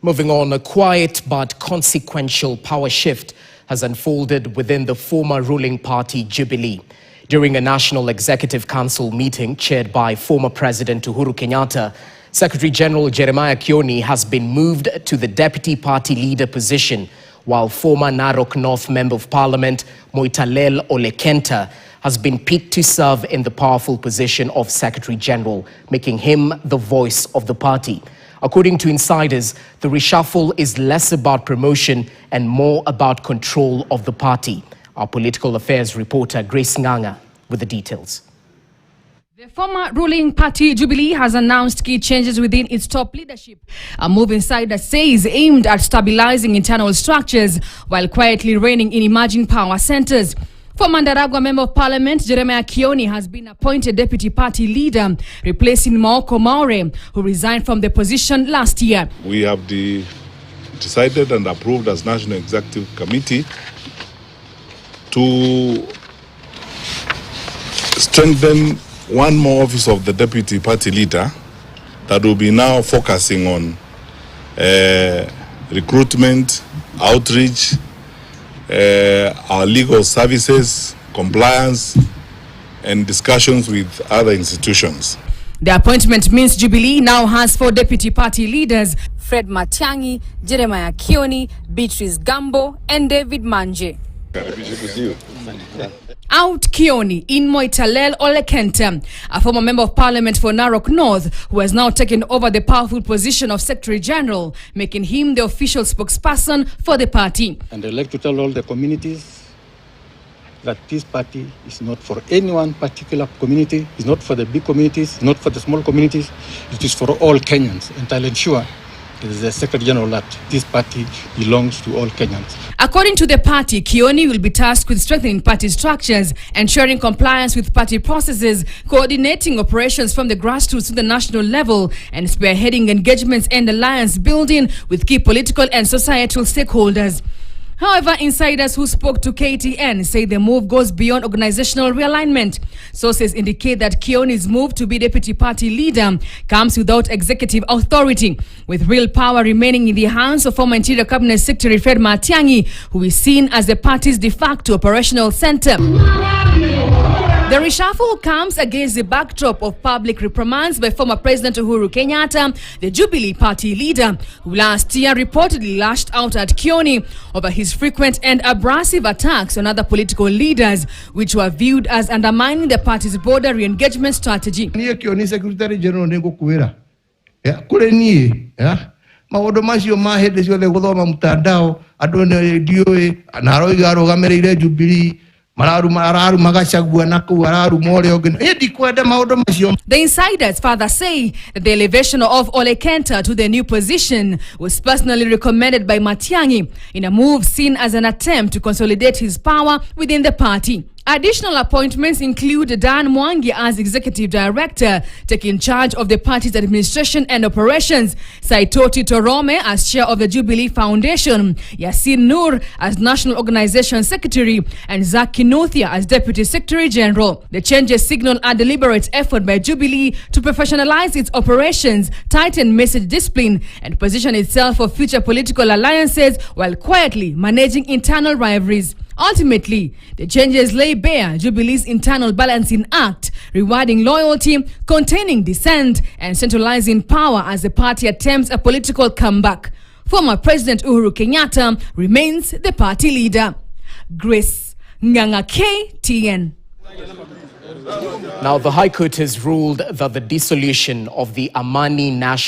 Moving on, a quiet but consequential power shift has unfolded within the former ruling party Jubilee. During a National Executive Council meeting chaired by former President Uhuru Kenyatta, Secretary General Jeremiah Kioni has been moved to the Deputy Party Leader position, while former Narok North Member of Parliament Moitalel Olekenta has been picked to serve in the powerful position of Secretary General, making him the voice of the party. According to insiders, the reshuffle is less about promotion and more about control of the party. Our political affairs reporter Grace Nganga with the details. The former ruling party Jubilee has announced key changes within its top leadership, a move insider says aimed at stabilizing internal structures while quietly reigning in emerging power centers. Former Ndaragwa Member of Parliament Jeremiah Kioni has been appointed Deputy Party Leader, replacing Maoko Maure, who resigned from the position last year. We have decided and approved as National Executive Committee to strengthen one more office of the Deputy Party Leader that will be now focusing on recruitment, outreach, our legal services, compliance, and discussions with other institutions. The appointment means Jubilee now has 4 deputy party leaders: Fred Matiang'i, Jeremiah Kioni, Beatrice Gambo, and David Manje. Out Kioni in Moitalel Olekenta, a former Member of Parliament for Narok North, who has now taken over the powerful position of Secretary General, making him the official spokesperson for the party. And I'd like to tell all the communities that this party is not for any one particular community, it's not for the big communities, it's not for the small communities, it is for all Kenyans. And I'll ensure as the Secretary General that this party belongs to all Kenyans. According to the party, Kioni will be tasked with strengthening party structures, ensuring compliance with party processes, coordinating operations from the grassroots to the national level, and spearheading engagements and alliance building with key political and societal stakeholders. However, insiders who spoke to KTN say the move goes beyond organizational realignment. Sources indicate that Kioni's move to be deputy party leader comes without executive authority, with real power remaining in the hands of former Interior Cabinet Secretary Fred Matiang'i, who is seen as the party's de facto operational center. The reshuffle comes against the backdrop of public reprimands by former President Uhuru Kenyatta, the Jubilee party leader, who last year reportedly lashed out at Kioni over his frequent and abrasive attacks on other political leaders, which were viewed as undermining the party's border re-engagement strategy. Secretary General Kuwera. Kule nie, maodo masio mahede sio le gudoma mtandao adone dioe anaro igaro gamerire Jubilee. The insiders further say that the elevation of Olekenta to the new position was personally recommended by Matiang'i in a move seen as an attempt to consolidate his power within the party. Additional appointments include Dan Mwangi as Executive Director, taking charge of the party's administration and operations, Saitoti Torome as Chair of the Jubilee Foundation, Yasin Nur as National Organization Secretary, and Zak Kinuthia as Deputy Secretary General. The changes signal a deliberate effort by Jubilee to professionalize its operations, tighten message discipline, and position itself for future political alliances while quietly managing internal rivalries. Ultimately, the changes lay bare Jubilee's internal balancing act, rewarding loyalty, containing dissent, and centralizing power as the party attempts a political comeback. Former President Uhuru Kenyatta remains the party leader. Grace Nganga, KTN. Now, the High Court has ruled that the dissolution of the Amani National